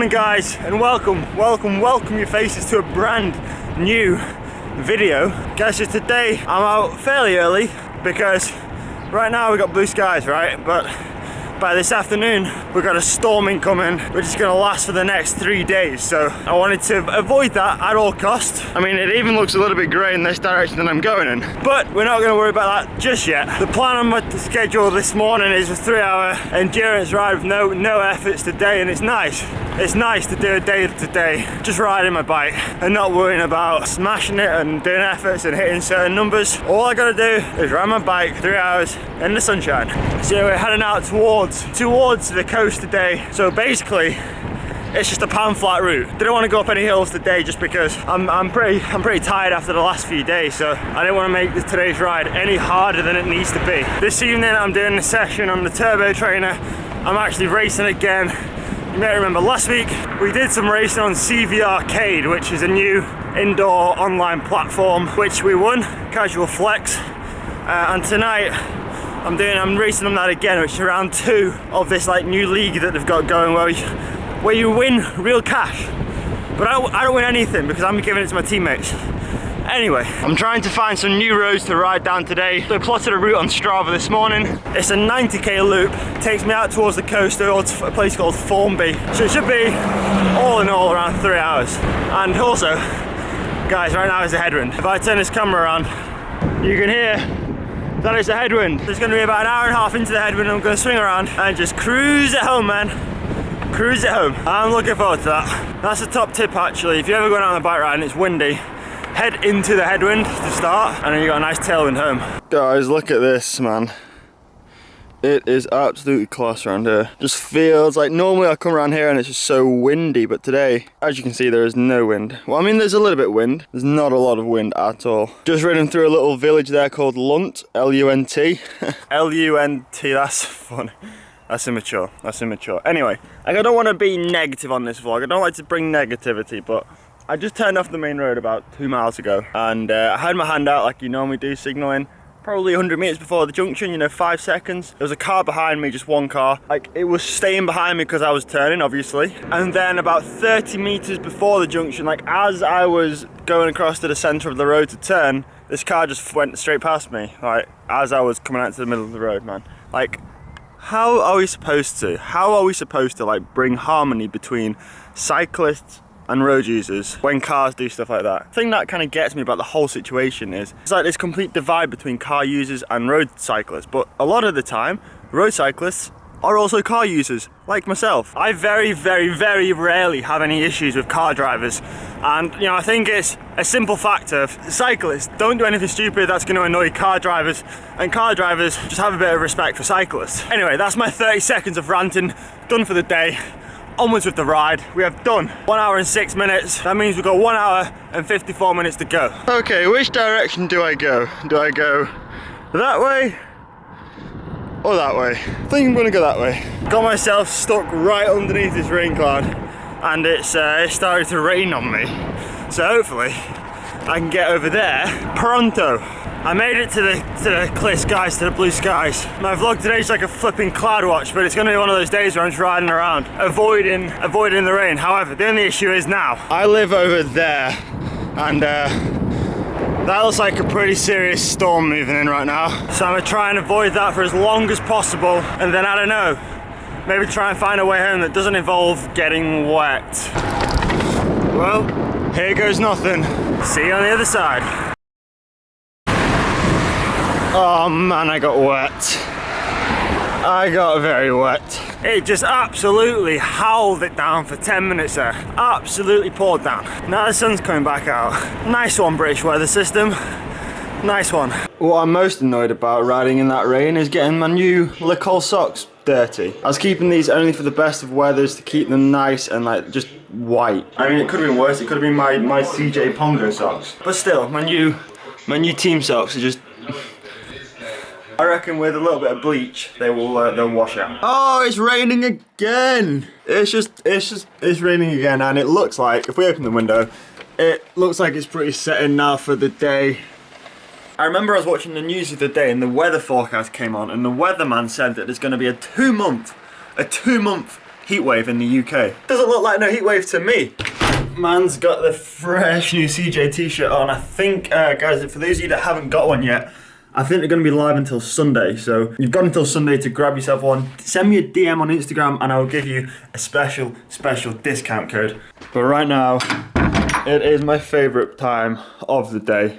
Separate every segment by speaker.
Speaker 1: morning guys, and welcome your faces to a brand new video. Guys, just today I'm out fairly early because right now we've got blue skies, right? But by this afternoon we've got a storm incoming which is going to last for the next 3 days, so I wanted to avoid that at all costs. I mean, it even looks a little bit grey in this direction that I'm going in, but we're not going to worry about that just yet. The plan on my schedule this morning is a 3-hour endurance ride with no efforts today, and it's nice to do a day today just riding my bike and not worrying about smashing it and doing efforts and hitting certain numbers. All I gotta do is ride my bike 3 hours in the sunshine. So we're heading out towards the coast today. So basically it's just a pan flat route. Didn't want to go up any hills today just because I'm pretty tired after the last few days, so I didn't want to make today's ride any harder than it needs to be. This evening I'm doing a session on the turbo trainer. I'm actually racing again. You may remember last week we did some racing on CV Arcade, which is a new indoor online platform which we won, casual flex, and tonight I'm racing on that again, which is round 2 of this like new league that they've got going where you win real cash. But I don't win anything because I'm giving it to my teammates. Anyway, I'm trying to find some new roads to ride down today. So I plotted a route on Strava this morning. It's a 90k loop. It takes me out towards the coast, towards a place called Formby. So it should be all in all around 3 hours. And also, guys, right now is a headwind. If I turn this camera around, you can hear that it's a headwind. There's going to be about an hour and a half into the headwind. I'm going to swing around and just cruise it home, man. Cruise it home. I'm looking forward to that. That's a top tip actually. If you're ever going out on a bike ride and it's windy, head into the headwind to start, and then you got a nice tailwind home. Guys, look at this, man. It is absolutely class around here. Just feels like normally I come around here and it's just so windy, but today, as you can see, there is no wind. Well, I mean, there's a little bit of wind. There's not a lot of wind at all. Just ridden through a little village there called Lunt, L-U-N-T. L-U-N-T, that's funny. That's immature, that's immature. Anyway, I don't want to be negative on this vlog. I don't like to bring negativity, but I just turned off the main road about 2 miles ago, and I had my hand out like you normally do, signalling. Probably 100 meters before the junction, you know, 5 seconds. There was a car behind me, just one car. Like, it was staying behind me because I was turning, obviously. And then about 30 meters before the junction, like as I was going across to the center of the road to turn, this car just went straight past me, like as I was coming out to the middle of the road, man. Like, how are we supposed to like bring harmony between cyclists and road users when cars do stuff like that? The thing that kind of gets me about the whole situation is it's like this complete divide between car users and road cyclists, but a lot of the time road cyclists are also car users like myself. I very rarely have any issues with car drivers, and you know, I think it's a simple fact of cyclists don't do anything stupid that's going to annoy car drivers, and car drivers just have a bit of respect for cyclists. Anyway, that's my 30 seconds of ranting done for the day. Onwards with the ride. We have done 1 hour and 6 minutes. That means we've got 1 hour and 54 minutes to go. Okay, which direction do I go? Do I go that way or that way? I think I'm gonna go that way. Got myself stuck right underneath this rain cloud, and it started to rain on me. So hopefully I can get over there pronto. I made it to the clear skies, to the blue skies. My vlog today is like a flipping cloud watch, but it's gonna be one of those days where I'm just riding around, avoiding the rain. However, the only issue is now, I live over there, and that looks like a pretty serious storm moving in right now. So I'm gonna try and avoid that for as long as possible, and then I don't know, maybe try and find a way home that doesn't involve getting wet. Well, here goes nothing. See you on the other side. Oh man, I got wet. I got very wet. It just absolutely howled it down for 10 minutes there. Absolutely poured down. Now the sun's coming back out. Nice one, British weather system. Nice one. What I'm most annoyed about riding in that rain is getting my new Le Col socks dirty. I was keeping these only for the best of weathers to keep them nice and like just white. I mean, it could have been worse. It could have been my CJ Pongo socks. But still, my new team socks are just, I reckon with a little bit of bleach, they'll wash out. Oh, it's raining again. It's raining again, and it looks like, if we open the window, it looks like it's pretty setting now for the day. I remember I was watching the news the other day and the weather forecast came on, and the weatherman said that there's going to be a two month heat wave in the UK. Doesn't look like no heat wave to me. Man's got the fresh new CJ t-shirt on. I think, guys, for those of you that haven't got one yet, I think they're going to be live until Sunday. So you've got until Sunday to grab yourself one. Send me a DM on Instagram and I will give you a special discount code. But right now, it is my favourite time of the day.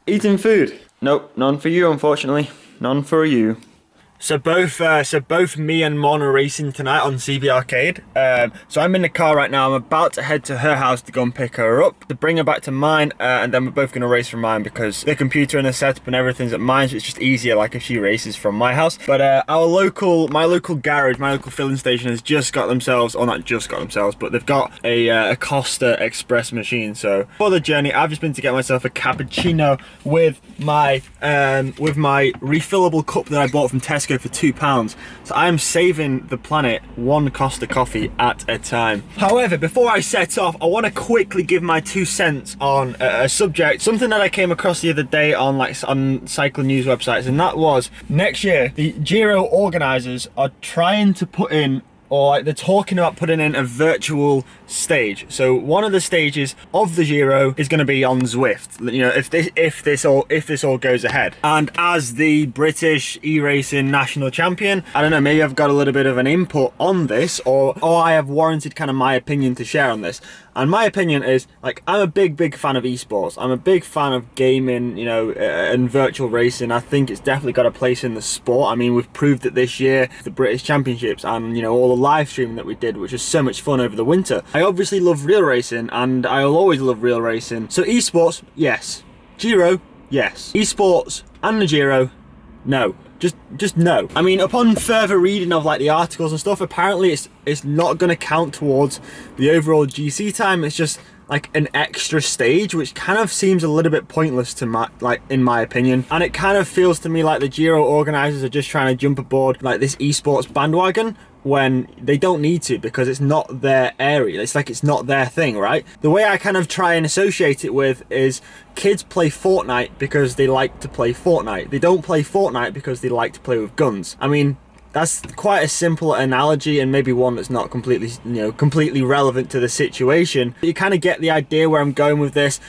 Speaker 1: Eating food. Nope, none for you, unfortunately. None for you. So both me and Mon are racing tonight on CB Arcade. So I'm in the car right now. I'm about to head to her house to go and pick her up, to bring her back to mine, and then we're both going to race from mine because the computer and the setup and everything's at mine, so it's just easier like if she races from my house. But my local garage, my local filling station has just got themselves, or not just got themselves, but they've got a Costa Express machine. So for the journey, I've just been to get myself a cappuccino with my refillable cup that I bought from Tesco for £2. So I am saving the planet one Costa coffee at a time. However, before I set off, I want to quickly give my 2 cents on a subject, something that I came across the other day on cycling news websites, and that was next year the Giro organisers are trying to put in, or like they're talking about putting in, a virtual stage. So one of the stages of the Giro is going to be on Zwift. You know, if this all goes ahead. And as the British e-racing national champion, I don't know, maybe I've got a little bit of an input on this, or I have warranted kind of my opinion to share on this. And my opinion is, like, I'm a big fan of esports. I'm a big fan of gaming, you know, and virtual racing. I think it's definitely got a place in the sport. I mean, we've proved it this year, the British Championships, and, you know, all the live streaming that we did, which was so much fun over the winter. I obviously love real racing, and I'll always love real racing. So esports, yes. Giro, yes. Esports and the Giro, no. Just no. I mean, upon further reading of like the articles and stuff, apparently it's not going to count towards the overall GC time. It's just like an extra stage, which kind of seems a little bit pointless to in my opinion. And it kind of feels to me like the Giro organisers are just trying to jump aboard like this esports bandwagon when they don't need to, because it's not their area. It's like it's not their thing, right? The way I kind of try and associate it with is kids play Fortnite because they like to play Fortnite. They don't play Fortnite because they like to play with guns. I mean, that's quite a simple analogy, and maybe one that's not completely relevant to the situation. But you kind of get the idea where I'm going with this.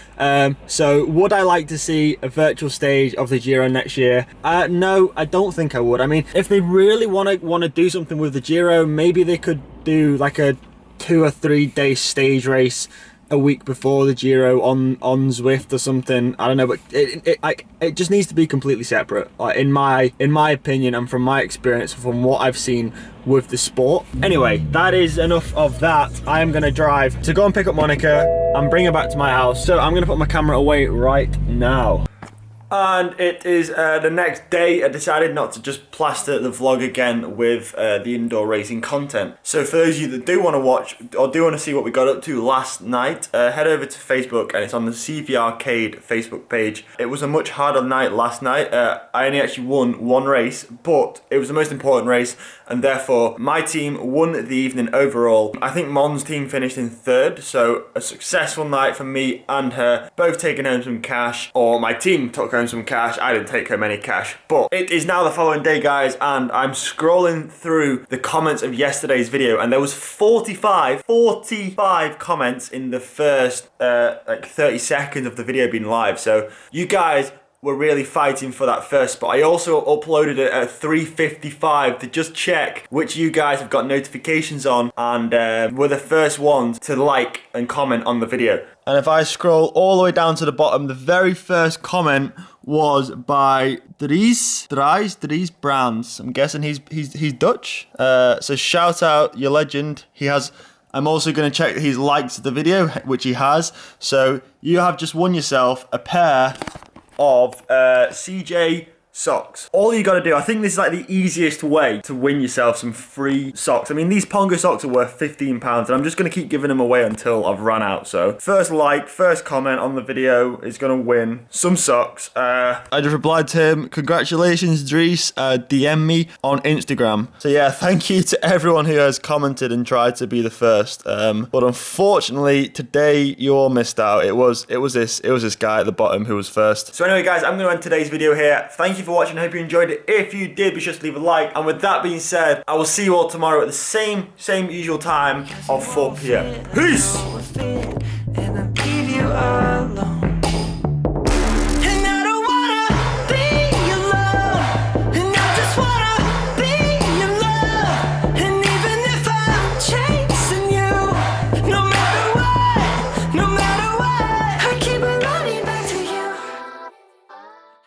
Speaker 1: So would I like to see a virtual stage of the Giro next year? No, I don't think I would. I mean, if they really want to do something with the Giro, maybe they could do like a 2 or 3 day stage race a week before the Giro on Zwift or something. I don't know, but it just needs to be completely separate, like, in my opinion, and from my experience, from what I've seen with the sport. Anyway, that is enough of that. I am going to drive to go and pick up Monica and bring her back to my house. So I'm going to put my camera away right now. And it is the next day. I decided not to just plaster the vlog again with the indoor racing content. So for those of you that do want to watch, or do want to see what we got up to last night, head over to Facebook, and it's on the CV Arcade Facebook page. It was a much harder night last night. I only actually won one race, but it was the most important race, and therefore my team won the evening overall. I think Mon's team finished in 3rd, so a successful night for me and her, both taking home some cash, or my team took home some cash. I didn't take home any cash. But it is now the following day, guys, and I'm scrolling through the comments of yesterday's video, and there was 45 comments in the first like 30 seconds of the video being live. So you guys were really fighting for that first spot. I also uploaded it at 3:55 to just check which you guys have got notifications on and were the first ones to like and comment on the video. And if I scroll all the way down to the bottom, the very first comment was by Dries Brands. I'm guessing he's Dutch. So shout out, your legend. I'm also going to check that he's liked the video, which he has. So you have just won yourself a pair of CJ socks. All you got to do, I think this is like the easiest way to win yourself some free socks. I mean, these Pongo socks are worth £15, and I'm just going to keep giving them away until I've run out. So first like, first comment on the video is going to win some socks. I just replied to him, congratulations Dries, DM me on Instagram. So yeah, thank you to everyone who has commented and tried to be the first. But unfortunately today you all missed out. It was this guy at the bottom who was first. So anyway guys, I'm going to end today's video here. Thank you you for watching. I hope you enjoyed it. If you did, be sure to leave a like. And with that being said, I will see you all tomorrow at the same usual time of 4 p.m. Peace!